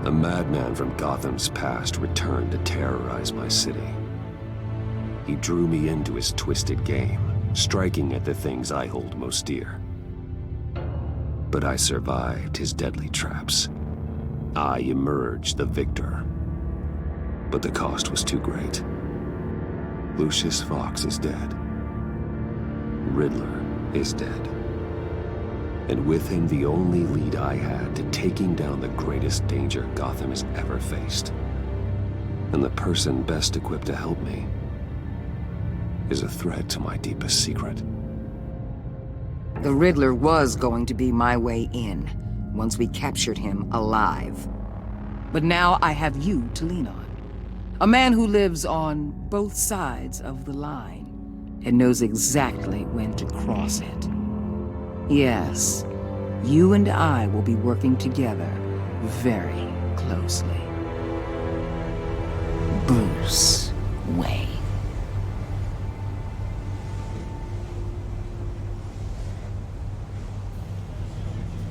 A madman from Gotham's past returned to terrorize my city. He drew me into his twisted game, striking at the things I hold most dear. But I survived his deadly traps. I emerged the victor. But the cost was too great. Lucius Fox is dead. Riddler is dead. And with him the only lead I had to taking down the greatest danger Gotham has ever faced. And the person best equipped to help me is a threat to my deepest secret. The Riddler was going to be my way in, once we captured him alive. But now I have you to lean on. A man who lives on both sides of the line, and knows exactly when to cross it. Yes, you and I will be working together very closely. Bruce Wayne.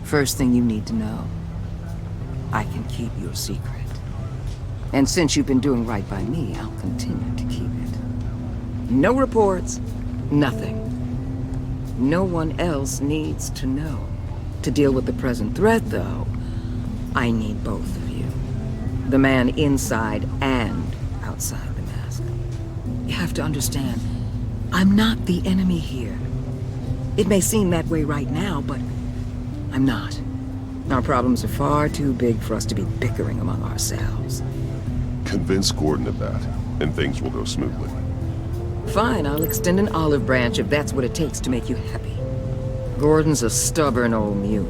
First thing you need to know, I can keep your secret. And since you've been doing right by me, I'll continue to keep it. No reports, nothing. No one else needs to know. To deal with the present threat, though, I need both of you. The man inside and outside the mask. You have to understand, I'm not the enemy here. It may seem that way right now, but I'm not. Our problems are far too big for us to be bickering among ourselves. Convince Gordon of that, and things will go smoothly. Fine, I'll extend an olive branch if that's what it takes to make you happy. Gordon's a stubborn old mule,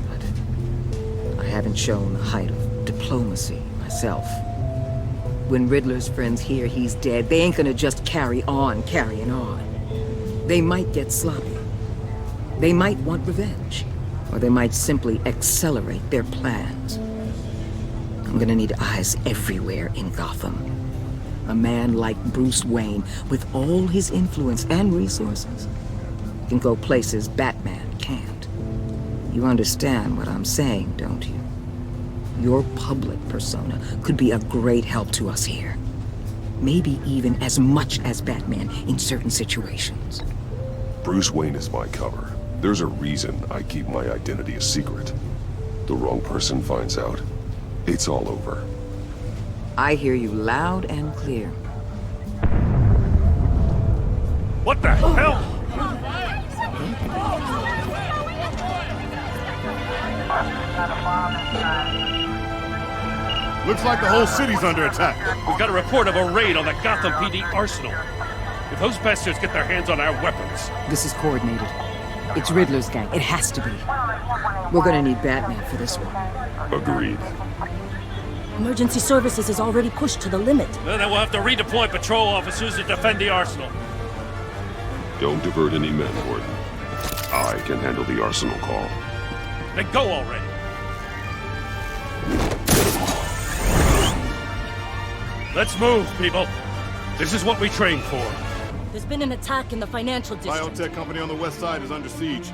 but I haven't shown the height of diplomacy myself. When Riddler's friends hear he's dead, they ain't gonna just carry on carrying on. They might get sloppy. They might want revenge, or they might simply accelerate their plans. I'm gonna need eyes everywhere in Gotham. A man like Bruce Wayne, with all his influence and resources, can go places Batman can't. You understand what I'm saying, don't you? Your public persona could be a great help to us here. Maybe even as much as Batman in certain situations. Bruce Wayne is my cover. There's a reason I keep my identity a secret. The wrong person finds out, it's all over. I hear you loud and clear. What the hell? Looks like the whole city's under attack. We've got a report of a raid on the Gotham PD arsenal. If those bastards get their hands on our weapons... This is coordinated. It's Riddler's gang. It has to be. We're gonna need Batman for this one. Agreed. Emergency services is already pushed to the limit. Then we'll have to redeploy patrol officers to defend the arsenal. Don't divert any men, Gordon. I can handle the arsenal call. Then go already. Let's move, people. This is what we trained for. There's been an attack in the financial district. Biotech company on the west side is under siege.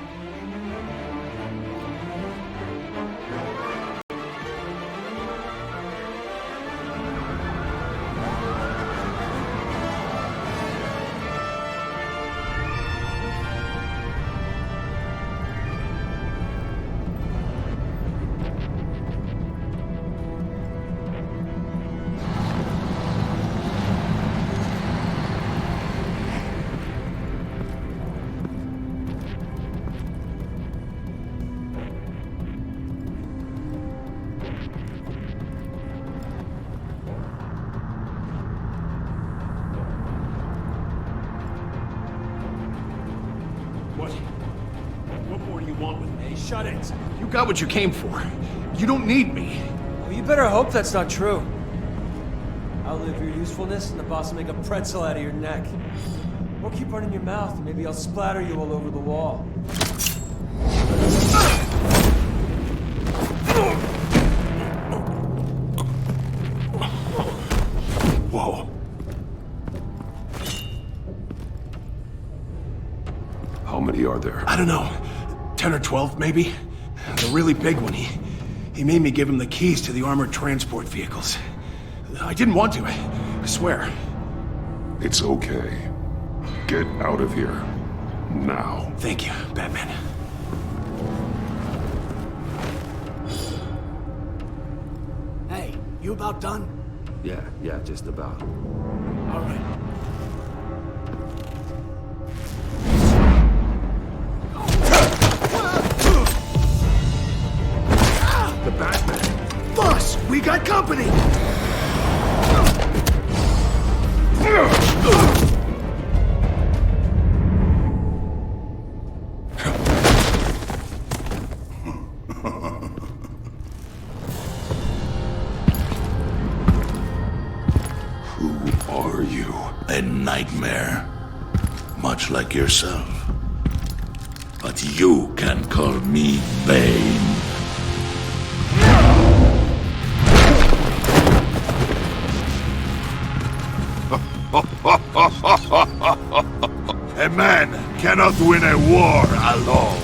What more do you want with me? Shut it! You got what you came for. You don't need me. Well, you better hope that's not true. Outlive your usefulness and the boss will make a pretzel out of your neck. Or keep running your mouth and maybe I'll splatter you all over the wall. Whoa. How many are there? I don't know. 10 or 12, maybe? The really big one, He made me give him the keys to the armored transport vehicles. I didn't want to, I swear. It's okay. Get out of here. Now. Thank you, Batman. Hey, you about done? Yeah, just about. All right. The Batman! Boss, we got company! Who are you? A nightmare. Much like yourself. But you can call me Bane. A man cannot win a war alone.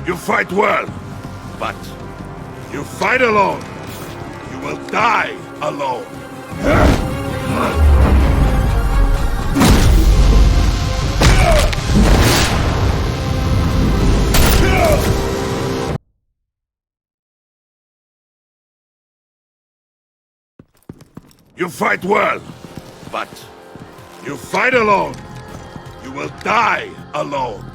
You fight well, but you fight alone. You will die alone. You fight well, but you fight alone. You will die alone.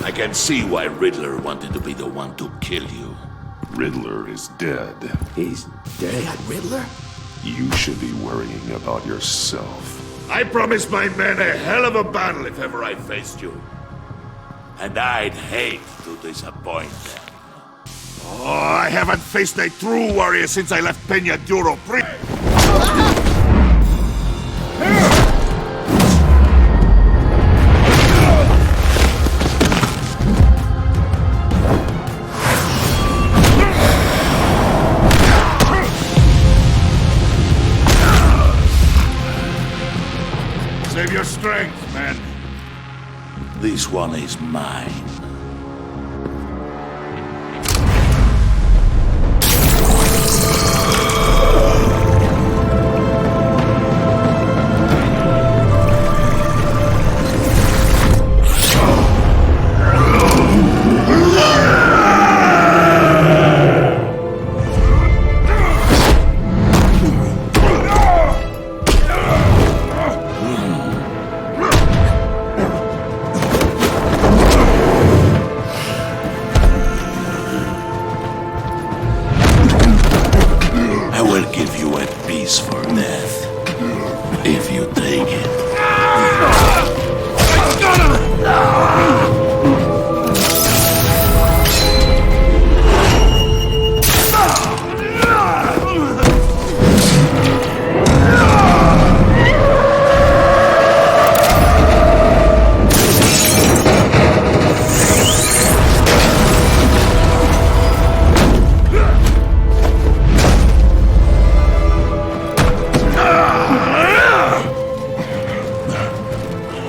I can see why Riddler wanted to be the one to kill you. Riddler is dead. He's dead. Riddler? You should be worrying about yourself. I promised my men a hell of a battle if ever I faced you. And I'd hate to disappoint them. Oh, I haven't faced a true warrior since I left Peña Duro Prima. Save your strength, man. This one is mine.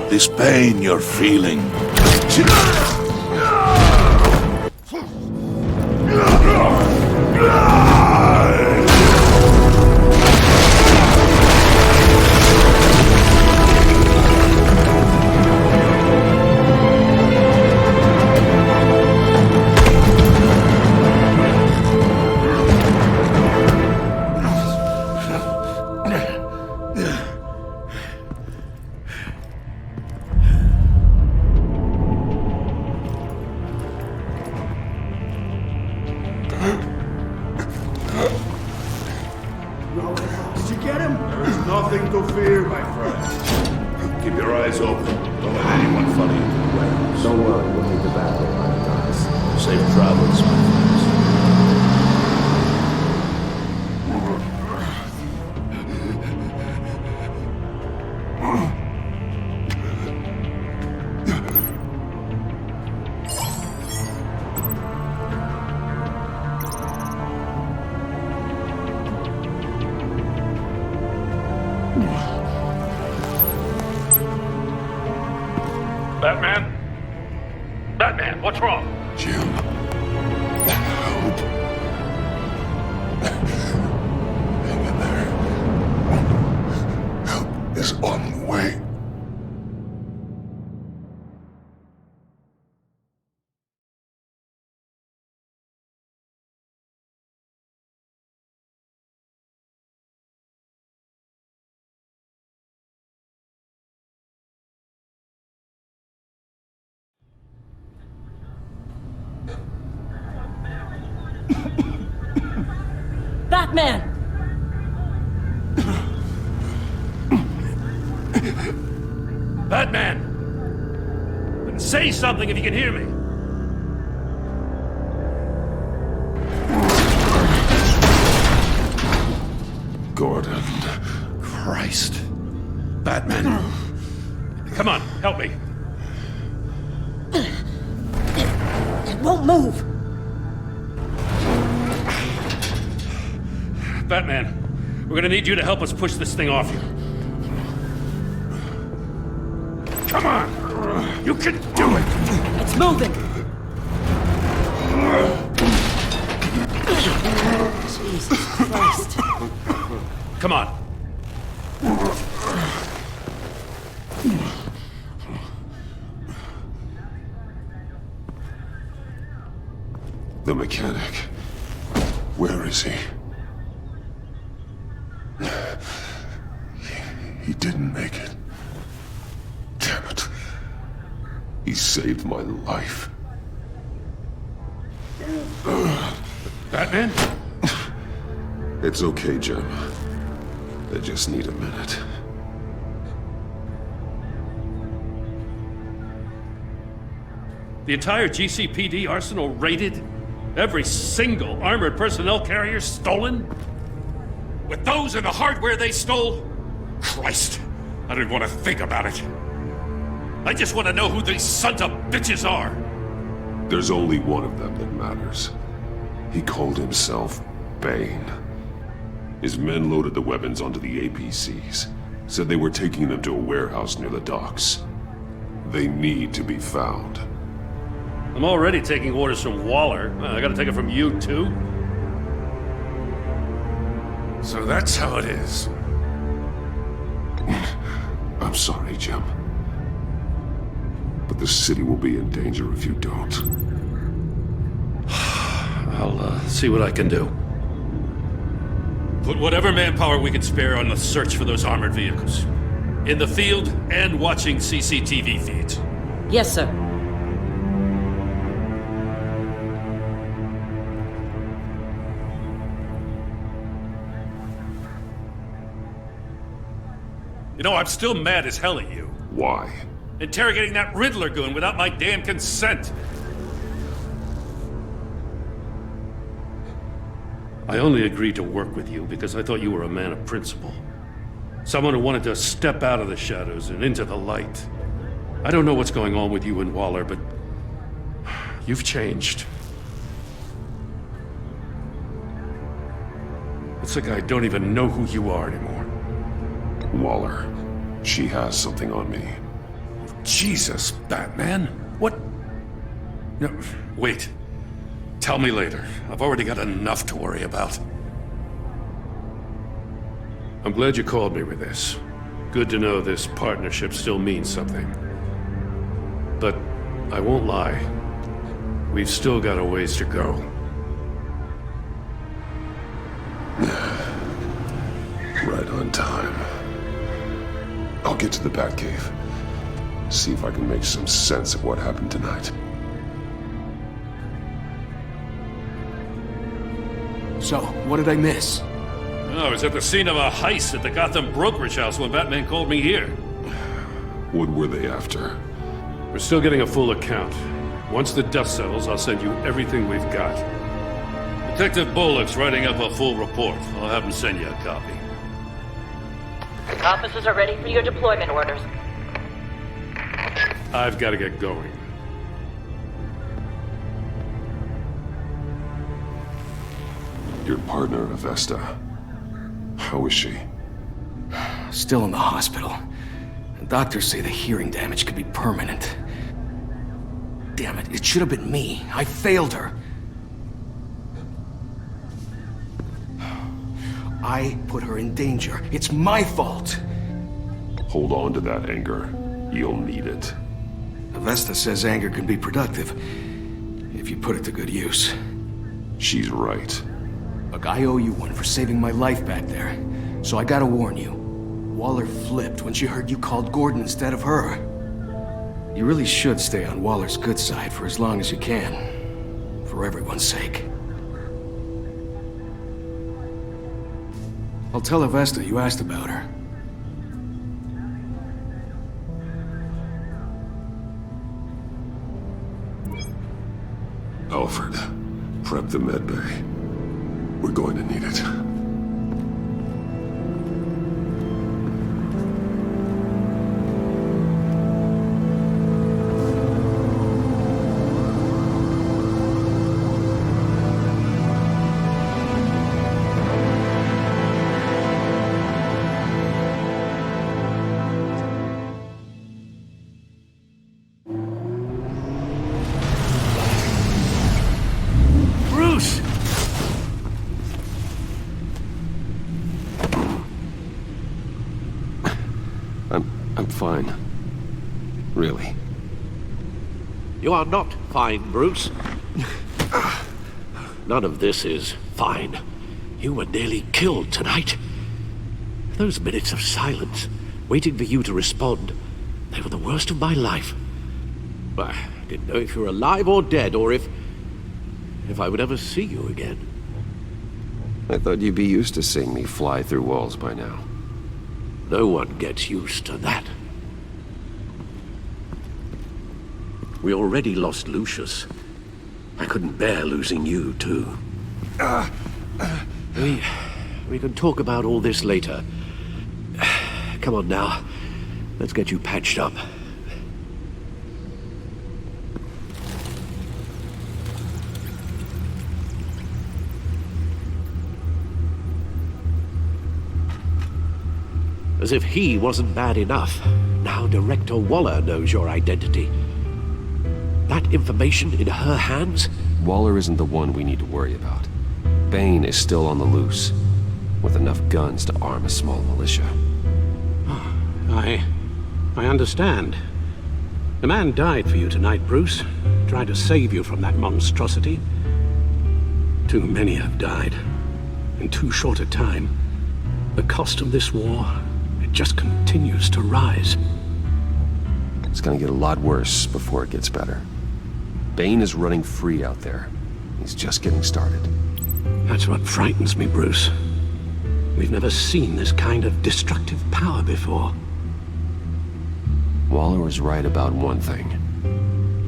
This pain you're feeling. Did you get him? There's nothing to fear, my friend. Keep your eyes open. Don't let anyone follow you to the warehouse. Don't worry, we'll take the back way by the docks. Safe travels, my friends. Batman? Batman, what's wrong? Jim. Help. Hang in there. Help is on the way. Batman! Batman! Say something if you can hear me. Gordon. Christ. Batman. Come on, help me. It won't move! Batman, we're gonna need you to help us push this thing off you. Come on! You can do it! It's moving! Jesus Christ. Come on. The mechanic. Where is he? He didn't make it. Damn it. He saved my life. Batman? It's okay, Jim. I just need a minute. The entire GCPD arsenal raided? Every single armored personnel carrier stolen? With those and the hardware they stole? Christ, I don't want to think about it. I just want to know who these sons of bitches are. There's only one of them that matters. He called himself Bane. His men loaded the weapons onto the APCs, said they were taking them to a warehouse near the docks. They need to be found. I'm already taking orders from Waller. I gotta take it from you, too? So that's how it is. I'm sorry, Jim. But the city will be in danger if you don't. I'll see what I can do. Put whatever manpower we can spare on the search for those armored vehicles. In the field and watching CCTV feeds. Yes, sir. You know, I'm still mad as hell at you. Why? Interrogating that Riddler goon without my damn consent. I only agreed to work with you because I thought you were a man of principle. Someone who wanted to step out of the shadows and into the light. I don't know what's going on with you and Waller, but you've changed. It's like I don't even know who you are anymore. Waller. She has something on me. Jesus, Batman. What? No, wait. Tell me later. I've already got enough to worry about. I'm glad you called me with this. Good to know this partnership still means something. But I won't lie. We've still got a ways to go. Right on time. I'll get to the Batcave. See if I can make some sense of what happened tonight. So, what did I miss? Oh, I was at the scene of a heist at the Gotham brokerage house when Batman called me here. What were they after? We're still getting a full account. Once the dust settles, I'll send you everything we've got. Detective Bullock's writing up a full report. I'll have him send you a copy. Officers are ready for your deployment orders. I've got to get going. Your partner, Avesta. How is she? Still in the hospital. Doctors say the hearing damage could be permanent. Damn it, it should have been me. I failed her. I put her in danger. It's my fault. Hold on to that anger. You'll need it. Avesta says anger can be productive, if you put it to good use. She's right. Look, I owe you one for saving my life back there. So I gotta warn you. Waller flipped when she heard you called Gordon instead of her. You really should stay on Waller's good side for as long as you can. For everyone's sake. I'll tell Avesta you asked about her. Alfred, prep the med bay. We're going to need it. I'm fine. Really. You are not fine, Bruce. None of this is fine. You were nearly killed tonight. Those minutes of silence, waiting for you to respond, they were the worst of my life. I didn't know if you were alive or dead, or if I would ever see you again. I thought you'd be used to seeing me fly through walls by now. No one gets used to that. We already lost Lucius. I couldn't bear losing you, too. We can talk about all this later. Come on now. Let's get you patched up. As if he wasn't bad enough, now Director Waller knows your identity. That information in her hands? Waller isn't the one we need to worry about. Bane is still on the loose, with enough guns to arm a small militia. I understand. The man died for you tonight, Bruce. Tried to save you from that monstrosity. Too many have died. In too short a time. The cost of this war, it just continues to rise. It's gonna get a lot worse before it gets better. Bane is running free out there. He's just getting started. That's what frightens me, Bruce. We've never seen this kind of destructive power before. Waller was right about one thing.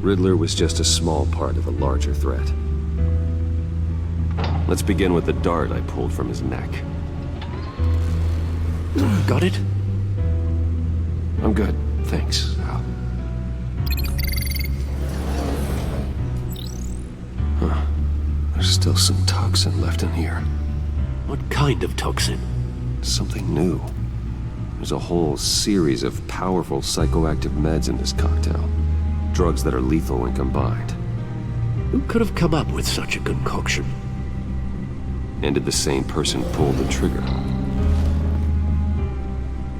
Riddler was just a small part of a larger threat. Let's begin with the dart I pulled from his neck. Got it? I'm good, thanks, Al. Huh. There's still some toxin left in here. What kind of toxin? Something new. There's a whole series of powerful psychoactive meds in this cocktail. Drugs that are lethal when combined. Who could have come up with such a concoction? And did the same person pull the trigger?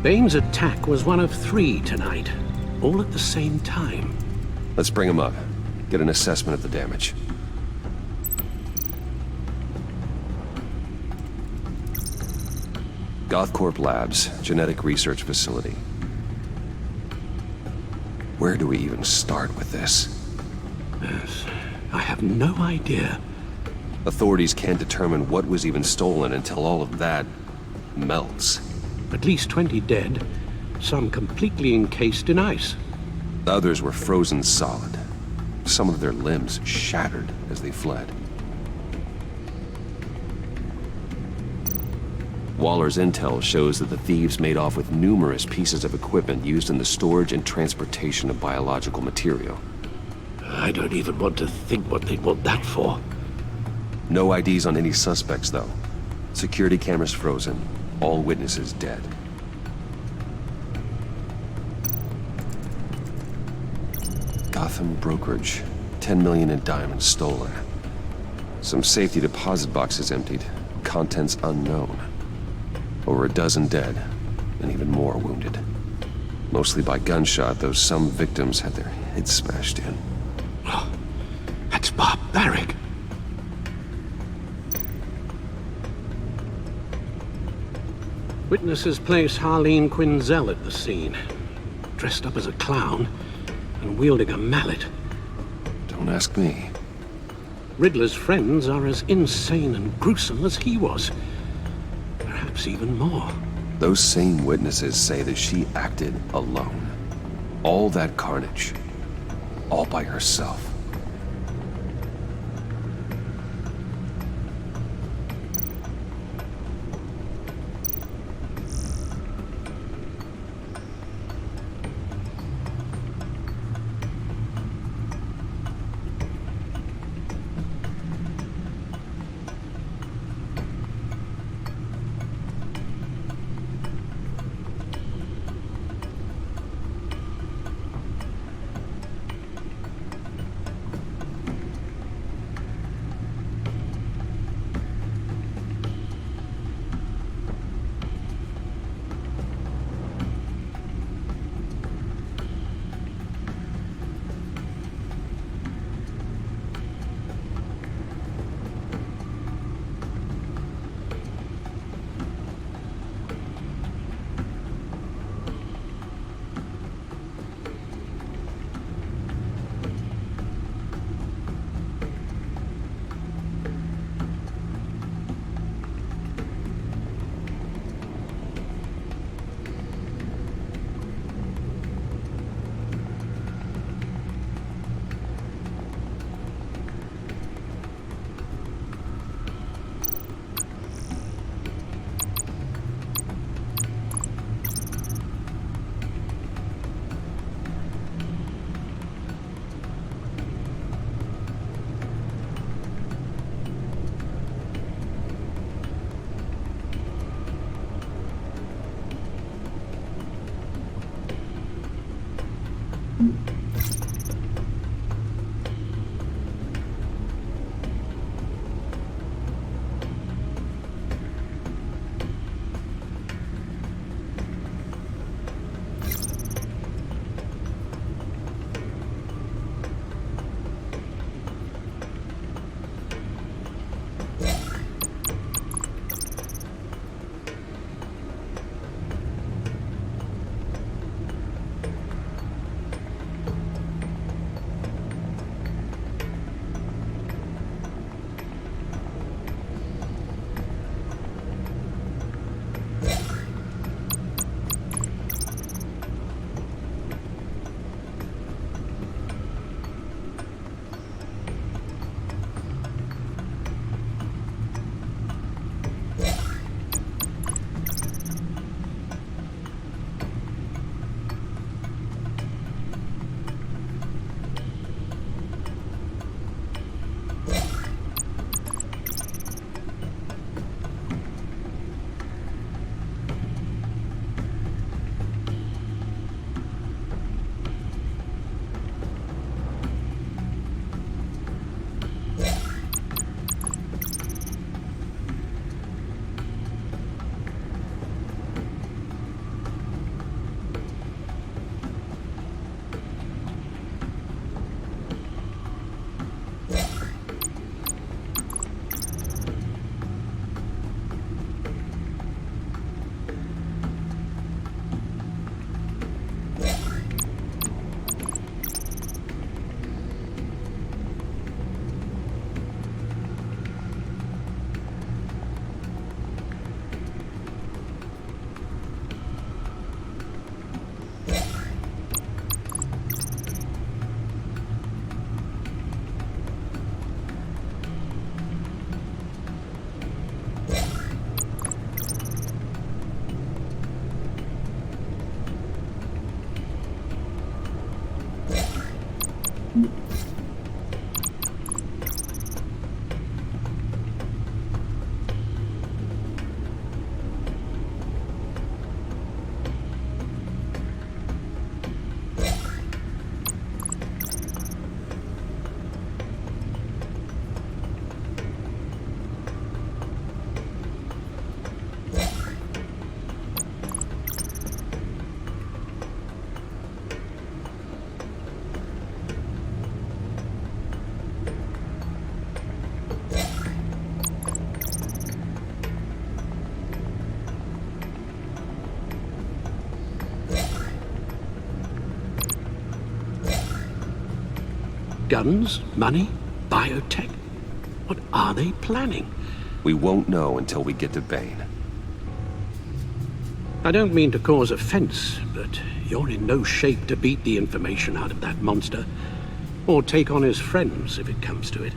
Bane's attack was one of 3 tonight, all at the same time. Let's bring him up. Get an assessment of the damage. Gothcorp Labs, genetic research facility. Where do we even start with this? Yes, I have no idea. Authorities can't determine what was even stolen until all of that melts. At least 20 dead, some completely encased in ice. Others were frozen solid. Some of their limbs shattered as they fled. Waller's intel shows that the thieves made off with numerous pieces of equipment used in the storage and transportation of biological material. I don't even want to think what they'd want that for. No IDs on any suspects, though. Security cameras frozen. All witnesses dead. Gotham brokerage. 10 million in diamonds stolen. Some safety deposit boxes emptied. Contents unknown. Over a dozen dead, and even more wounded. Mostly by gunshot, though some victims had their heads smashed in. Oh, that's barbaric. Witnesses place Harleen Quinzel at the scene, dressed up as a clown and wielding a mallet. Don't ask me. Riddler's friends are as insane and gruesome as he was. Perhaps even more. Those same witnesses say that she acted alone. All that carnage. All by herself. Guns? Money? Biotech? What are they planning? We won't know until we get to Bane. I don't mean to cause offense, but you're in no shape to beat the information out of that monster, or take on his friends if it comes to it.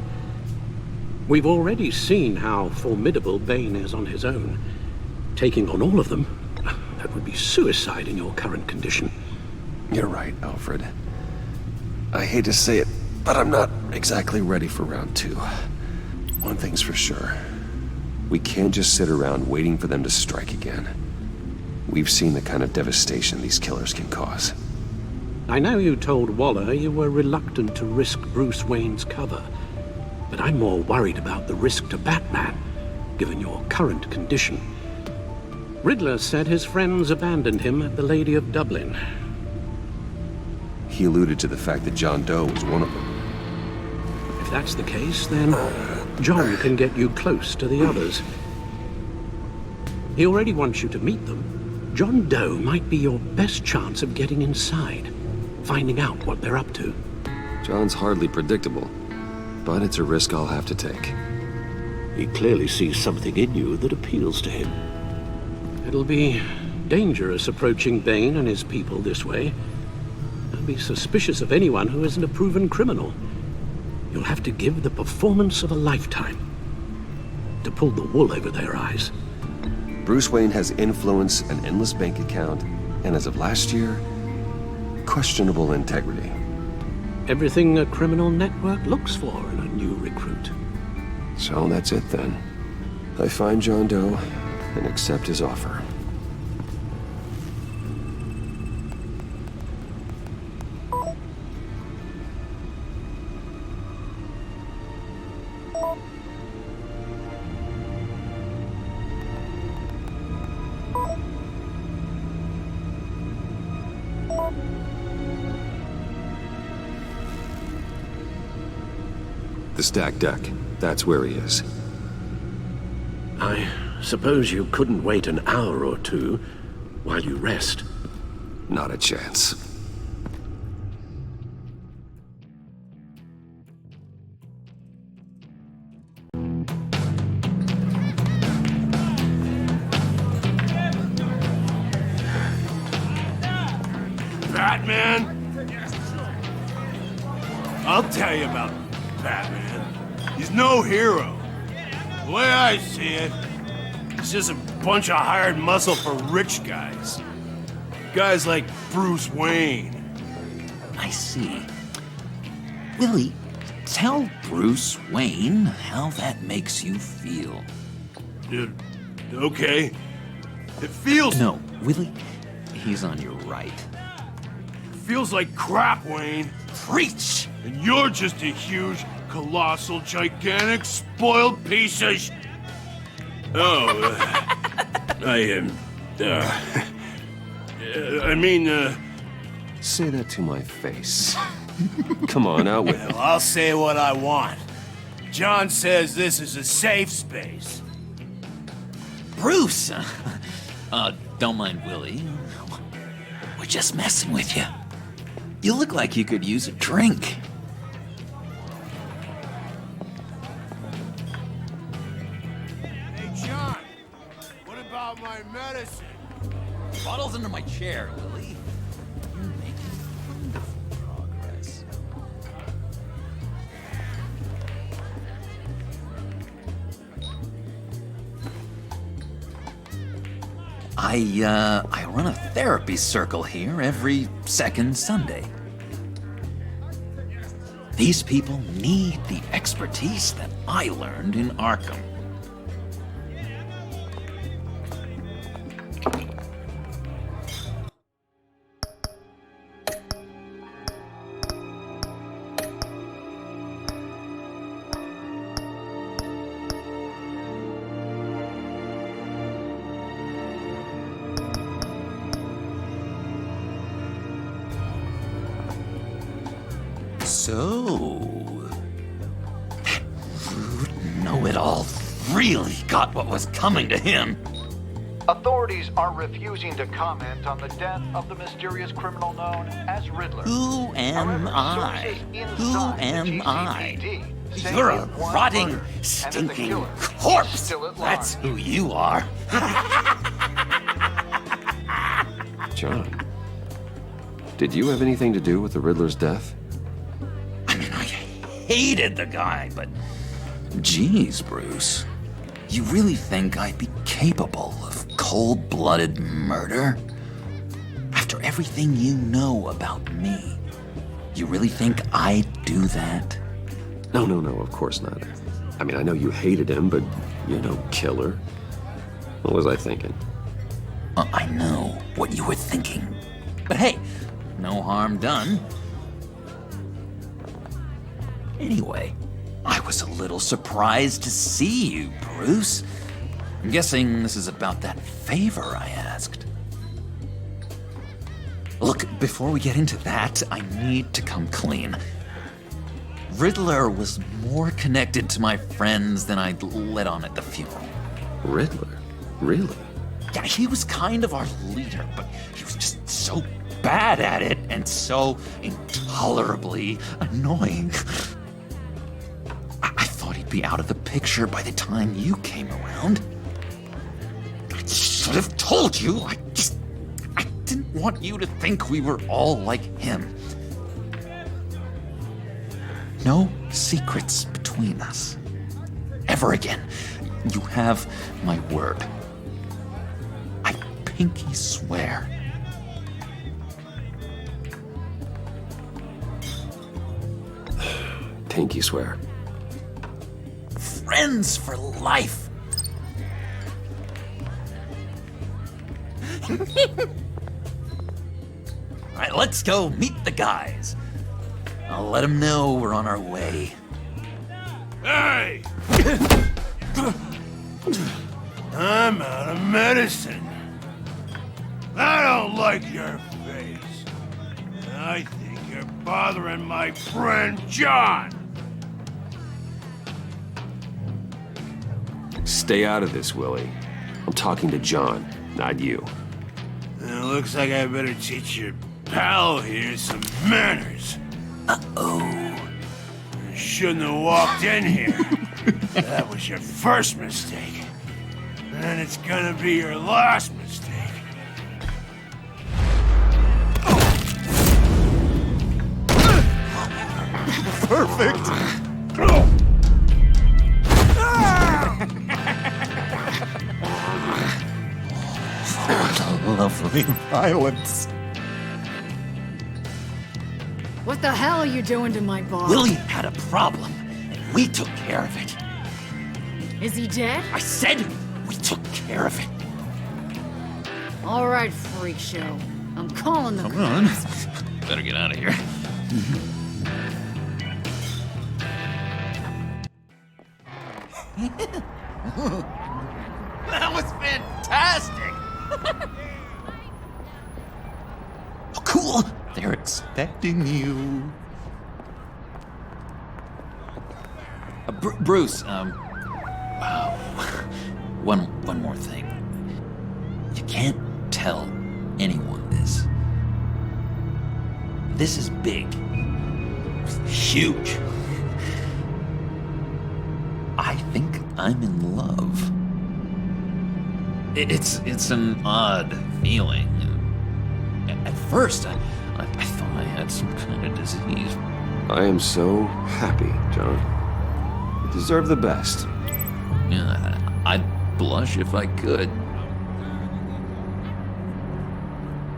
We've already seen how formidable Bane is on his own. Taking on all of them, that would be suicide in your current condition. You're right, Alfred. I hate to say it, but I'm not exactly ready for round 2. One thing's for sure. We can't just sit around waiting for them to strike again. We've seen the kind of devastation these killers can cause. I know you told Waller you were reluctant to risk Bruce Wayne's cover, but I'm more worried about the risk to Batman, given your current condition. Riddler said his friends abandoned him at the Lady of Dublin. He alluded to the fact that John Doe was one of them. If that's the case, then John can get you close to the others. He already wants you to meet them. John Doe might be your best chance of getting inside, finding out what they're up to. John's hardly predictable, but it's a risk I'll have to take. He clearly sees something in you that appeals to him. It'll be dangerous approaching Bane and his people this way. I'll be suspicious of anyone who isn't a proven criminal. You'll have to give the performance of a lifetime to pull the wool over their eyes. Bruce Wayne has influence, an endless bank account, and as of last year, questionable integrity. Everything a criminal network looks for in a new recruit. So that's it then. I find John Doe and accept his offer. The stacked deck. That's where he is. I suppose you couldn't wait an hour or two while you rest? Not a chance. Batman? I'll tell you about Batman. He's no hero. The way I see it, he's just a bunch of hired muscle for rich guys. Guys like Bruce Wayne. I see. Willie, tell Bruce Wayne how that makes you feel. Okay. It feels... No, Willie, he's on your right. Feels like crap, Wayne. Preach! And you're just a huge, colossal, gigantic, spoiled piece of Say that to my face. Come on, out with it. Well, I'll say what I want. John says this is a safe space. Bruce! Don't mind Willie. We're just messing with you. You look like you could use a drink. Hey, John, what about my medicine? Bottle's under my chair, Willie. You're making wonderful progress. I run a therapy circle here every second Sunday. These people need the expertise that I learned in Arkham. So, that rude know-it-all really got what was coming to him. Authorities are refusing to comment on the death of the mysterious criminal known as Riddler. Who am However, I? sources Who inside the am I? GCPD say You're a he was rotting, murdered, and that the stinking killer is corpse. still at That's large. who you are. John, did you have anything to do with the Riddler's death? I mean, I hated the guy, but geez, Bruce. You really think I'd be capable of cold-blooded murder? After everything you know about me, you really think I'd do that? No, of course not. I mean, I know you hated him, but you're no killer. What was I thinking? I know what you were thinking. But hey, no harm done. Anyway, I was a little surprised to see you, Bruce. I'm guessing this is about that favor I asked. Look, before we get into that, I need to come clean. Riddler was more connected to my friends than I'd let on at the funeral. Riddler? Really? Yeah, he was kind of our leader, but he was just so bad at it and so intolerably annoying. I thought he'd be out of the picture by the time you came around. I should have told you. I didn't want you to think we were all like him. No secrets between us. Ever again. You have my word. I pinky swear. Pinky swear. Friends for life. All right, let's go meet the guys. I'll let them know we're on our way. Hey! I'm out of medicine. I don't like your face. I think you're bothering my friend John. Stay out of this, Willie. I'm talking to John, not you. It looks like I better teach your pal here some manners. Uh-oh. You shouldn't have walked in here. That was your first mistake. And it's gonna be your last mistake. Perfect. Lovely violence. What the hell are you doing to my boss? Willie had a problem, and we took care of it. Is he dead? I said we took care of it. All right, freak show. I'm calling the Come on. Better get out of here. That was fantastic! Oh, cool! They're expecting you. Bruce, wow. One more thing. You can't tell anyone this. This is big. Huge. I think I'm in love. It's an odd feeling. At first, I thought I had some kind of disease. I am so happy, John. You deserve the best. Yeah, I'd blush if I could.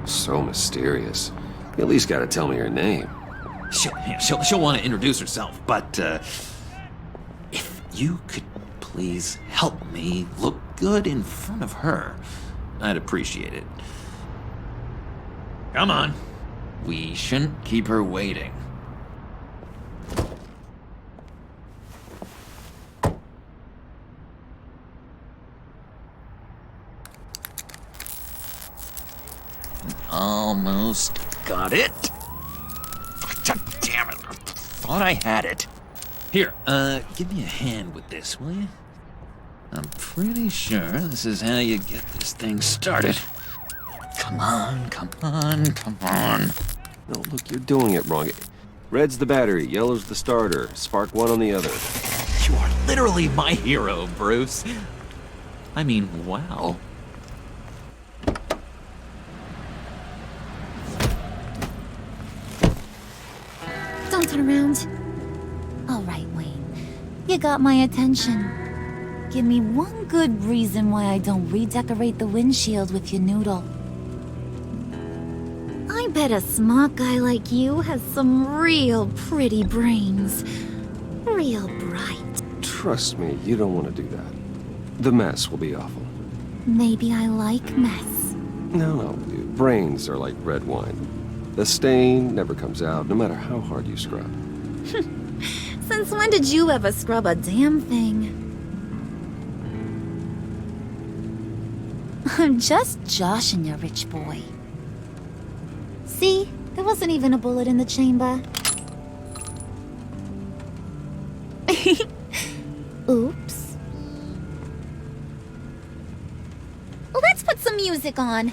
So mysterious. You at least gotta tell me your name. She'll want to introduce herself, but if you could please help me look good in front of her, I'd appreciate it. Come on. We shouldn't keep her waiting. Almost got it. God damn it. I thought I had it. Here, give me a hand with this, will you? I'm pretty sure this is how you get this thing started. Come on, come on, come on. No, look, you're doing it wrong. Red's the battery, yellow's the starter. Spark one on the other. You are literally my hero, Bruce. I mean, wow. Don't turn around. All right, Wayne. You got my attention. Give me one good reason why I don't redecorate the windshield with your noodle. I bet a smart guy like you has some real pretty brains. Real bright. Trust me, you don't want to do that. The mess will be awful. Maybe I like mess. No, brains are like red wine. The stain never comes out, no matter how hard you scrub. Since when did you ever scrub a damn thing? I'm just joshing you, rich boy. See? There wasn't even a bullet in the chamber. Oops. Let's put some music on.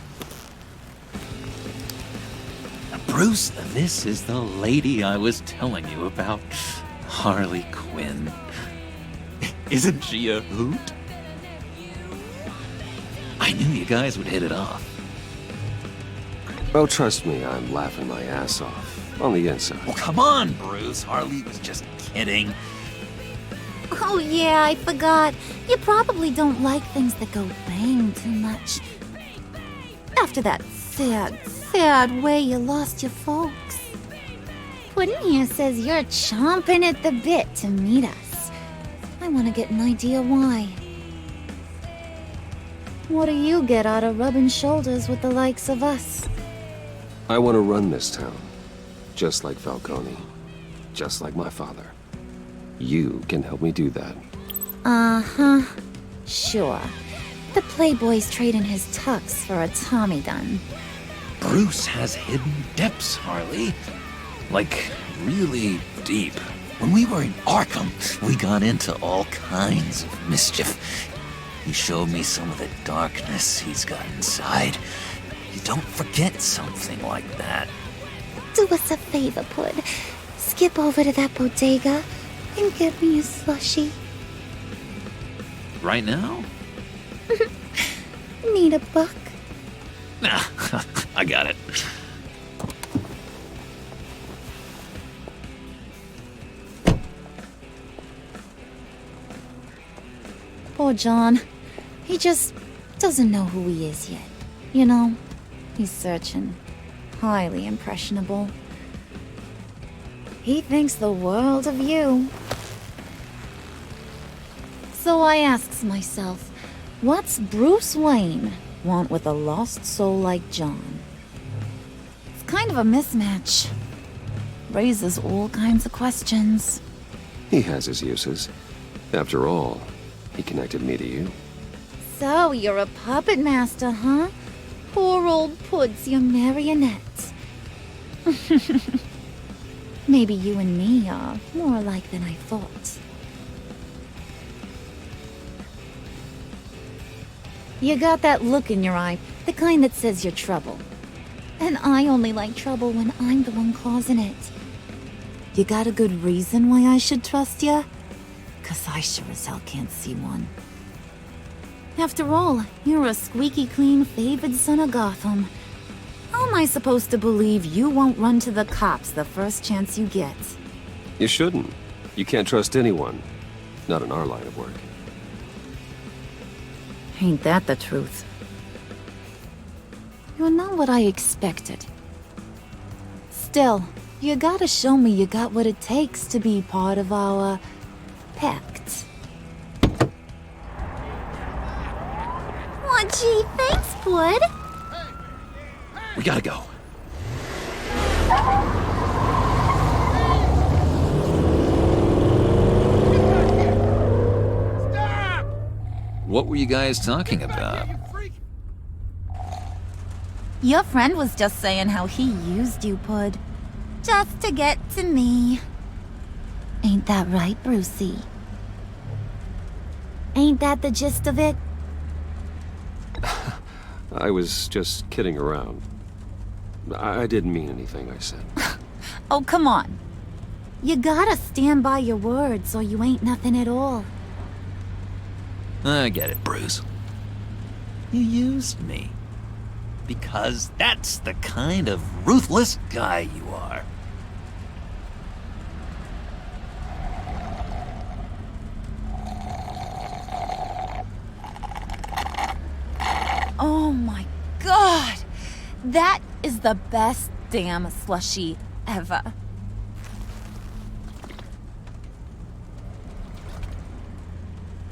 Bruce, this is the lady I was telling you about. Harley Quinn. Isn't she a hoot? I knew you guys would hit it off. Oh, trust me, I'm laughing my ass off. On the inside. Oh, come on, Bruce. Harley was just kidding. Oh yeah, I forgot. You probably don't like things that go bang too much. After that sad way you lost your folks. Puddin' here says you're chomping at the bit to meet us. I want to get an idea why. What do you get out of rubbing shoulders with the likes of us? I want to run this town. Just like Falcone. Just like my father. You can help me do that. Uh-huh. Sure. The playboy's trading his tux for a Tommy gun. Bruce has hidden depths, Harley. Like, really deep. When we were in Arkham, we got into all kinds of mischief. He showed me some of the darkness he's got inside. You don't forget something like that. Do us a favor, Pud. Skip over to that bodega and get me a slushie. Right now? Need a buck? Nah, I got it. Poor John. He just doesn't know who he is yet. You know, he's searching. Highly impressionable. He thinks the world of you. So I asks myself, what's Bruce Wayne want with a lost soul like John? It's kind of a mismatch. Raises all kinds of questions. He has his uses. After all, he connected me to you. So you're a puppet master, huh? Poor old Pud's your marionette. Maybe you and me are more alike than I thought. You got that look in your eye, the kind that says you're trouble. And I only like trouble when I'm the one causing it. You got a good reason why I should trust you? 'Cause I sure as hell can't see one. After all, you're a squeaky clean favored son of Gotham. How am I supposed to believe you won't run to the cops the first chance you get? You shouldn't. You can't trust anyone. Not in our line of work. Ain't that the truth? You're not what I expected. Still, you gotta show me you got what it takes to be part of our pact. Aw, gee, thanks, Bud. We gotta go. What were you guys talking about? Your friend was just saying how he used you, Pud. Just to get to me. Ain't that right, Brucey? Ain't that the gist of it? I was just kidding around. I didn't mean anything I said. Oh, come on. You gotta stand by your words or you ain't nothing at all. I get it, Bruce. You used me. Because that's the kind of ruthless guy you are. Oh my god! That is the best damn slushie ever.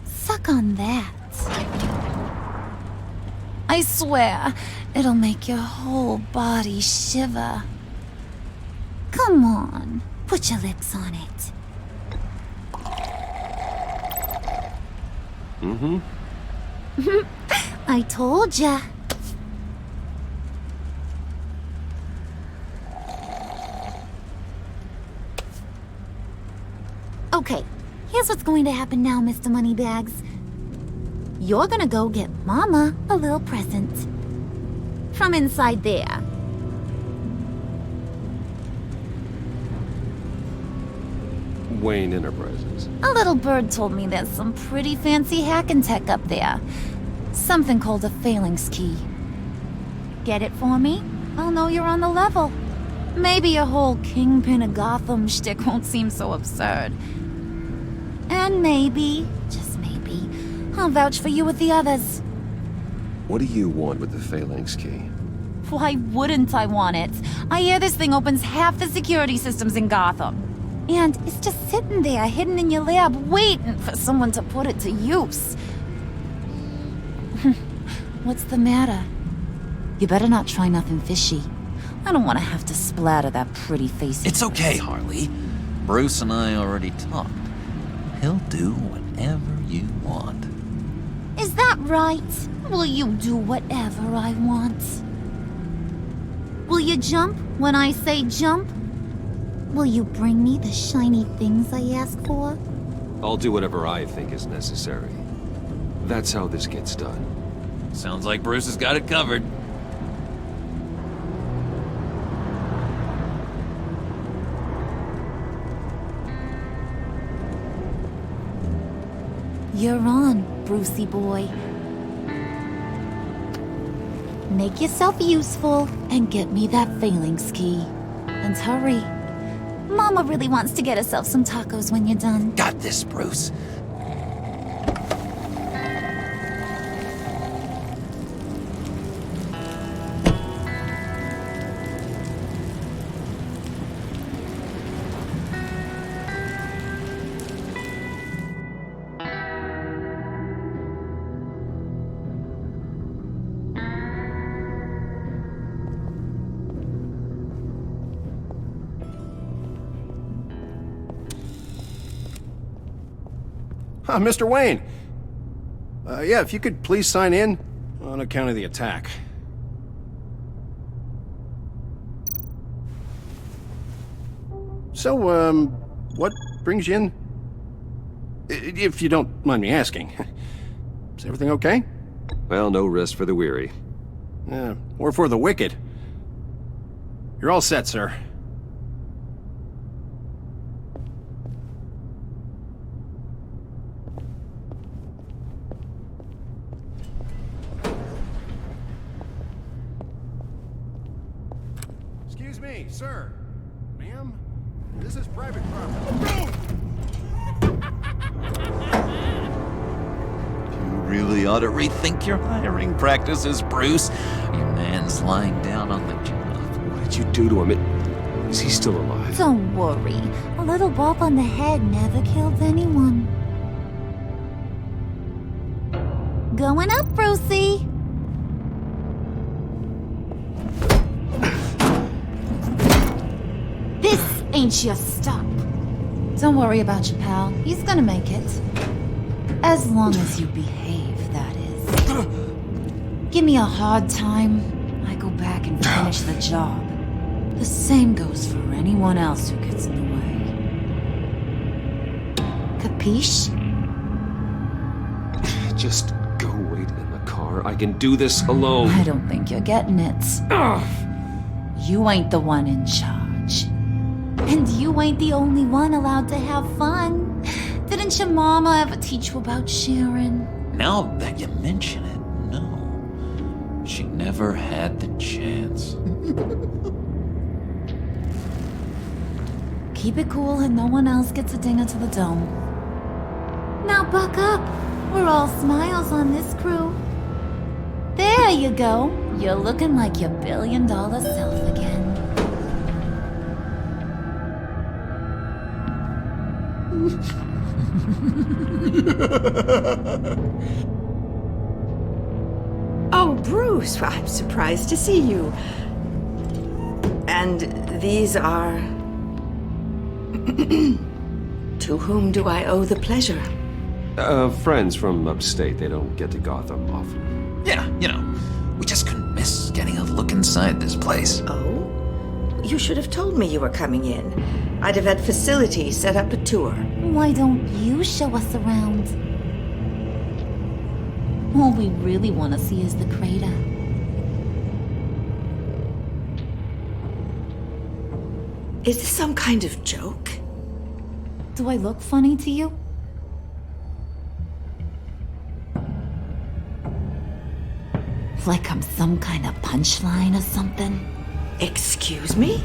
Suck on that. I swear, it'll make your whole body shiver. Come on, put your lips on it. Mm-hmm. I told ya. Okay, here's what's going to happen now, Mr. Moneybags. You're gonna go get Mama a little present. From inside there. Wayne Enterprises. A little bird told me there's some pretty fancy hacking tech up there. Something called a phalanx key. Get it for me? I'll know you're on the level. Maybe your whole Kingpin of Gotham shtick won't seem so absurd. And maybe, just maybe, I'll vouch for you with the others. What do you want with the phalanx key? Why wouldn't I want it? I hear this thing opens half the security systems in Gotham. And it's just sitting there, hidden in your lab, waiting for someone to put it to use. What's the matter? You better not try nothing fishy. I don't want to have to splatter that pretty face. It's okay, Harley. Bruce and I already talked. He'll do whatever you want. Is that right? Will you do whatever I want? Will you jump when I say jump? Will you bring me the shiny things I ask for? I'll do whatever I think is necessary. That's how this gets done. Sounds like Bruce has got it covered. You're on, Brucey boy. Make yourself useful and get me that phalanx key. And hurry. Mama really wants to get herself some tacos when you're done. Got this, Bruce. Mr. Wayne. Yeah, if you could please sign in on account of the attack. So, what brings you in? If you don't mind me asking. Is everything okay? Well, no rest for the weary. Or for the wicked. You're all set, sir. Excuse me, sir. Ma'am? This is private property. You really ought to rethink your hiring practices, Bruce. Your man's lying down on the job. What did you do to him? Is he still alive? Don't worry. A little bump on the head never killed anyone. Going up, Brucey. This ain't your stop. Don't worry about your pal. He's gonna make it. As long as you behave, that is. Give me a hard time, I go back and finish the job. The same goes for anyone else who gets in the way. Capiche? just go wait in the car? I can do this alone. I don't think you're getting it. You ain't the one in charge. And you ain't the only one allowed to have fun. Didn't your mama ever teach you about sharing? Now that you mention it, no. She never had the chance. Keep it cool and no one else gets a dinger to the dome. Now buck up. We're all smiles on this crew. There you go. You're looking like your billion-dollar self again. Oh, Bruce, I'm surprised to see you. And these are... To whom do I owe the pleasure? Friends from upstate. They don't get to Gotham often. Yeah, we just couldn't miss getting a look inside this place. Oh? You should have told me you were coming in. I'd have had facilities set up a tour. Why don't you show us around? All we really want to see is the crater. Is this some kind of joke? Do I look funny to you? Like I'm some kind of punchline or something? Excuse me?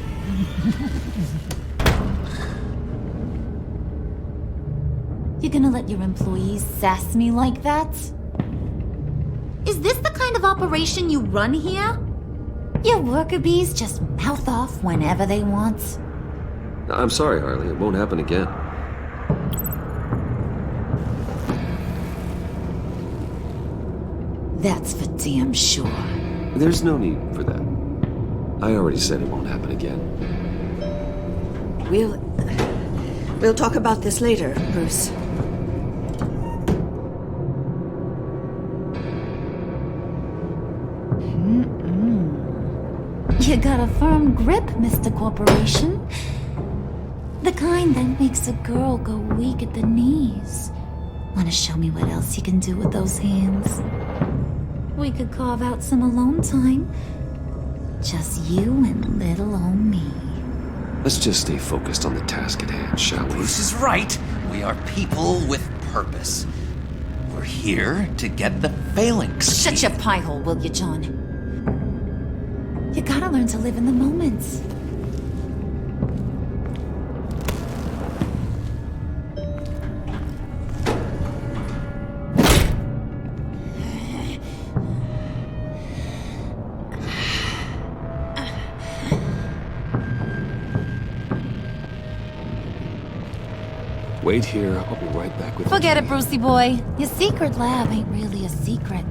You're gonna let your employees sass me like that? Is this the kind of operation you run here? Your worker bees just mouth off whenever they want? I'm sorry, Harley. It won't happen again. That's for damn sure. There's no need for that. I already said it won't happen again. We'll talk about this later, Bruce. You got a firm grip, Mr. Corporation. The kind that makes a girl go weak at the knees. Wanna show me what else you can do with those hands? We could carve out some alone time. Just you and little old me. Let's just stay focused on the task at hand, shall we? Bruce is right. We are people with purpose. We're here to get the phalanx. Shut your pie hole, will you, John? You gotta learn to live in the moment. Wait here. I'll be right back with you. Forget it, Brucey boy. Your secret lab ain't really a secret.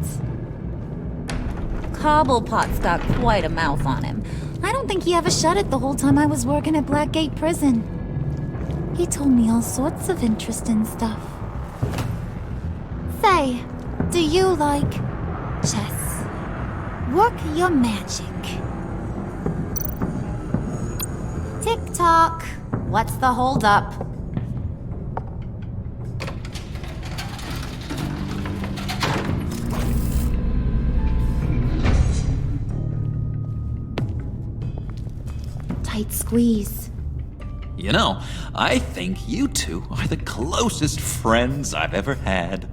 Cobblepot's got quite a mouth on him. I don't think he ever shut it the whole time I was working at Blackgate Prison. He told me all sorts of interesting stuff. Say, do you like chess? Work your magic. Tick-tock. What's the holdup? Tight squeeze. I think you two are the closest friends I've ever had.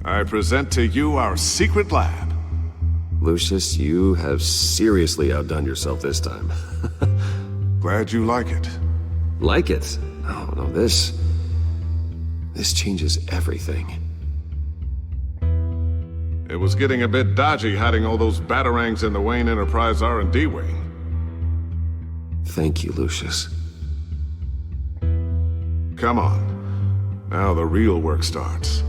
I present to you our secret lab. Lucius, you have seriously outdone yourself this time. Glad you like it. Like it? Oh, no, this changes everything. It was getting a bit dodgy hiding all those batarangs in the Wayne Enterprise R&D wing. Thank you, Lucius. Come on. Now the real work starts.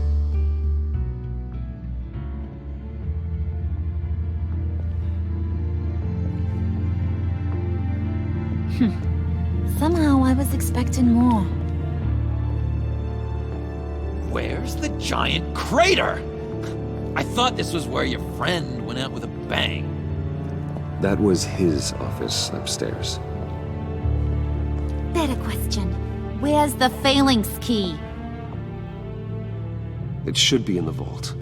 Somehow I was expecting more. Where's the giant crater? I thought this was where your friend went out with a bang. That was his office upstairs. Better question. Where's the phalanx key? It should be in the vault.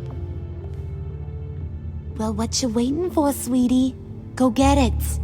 Well, what you waiting for, sweetie? Go get it.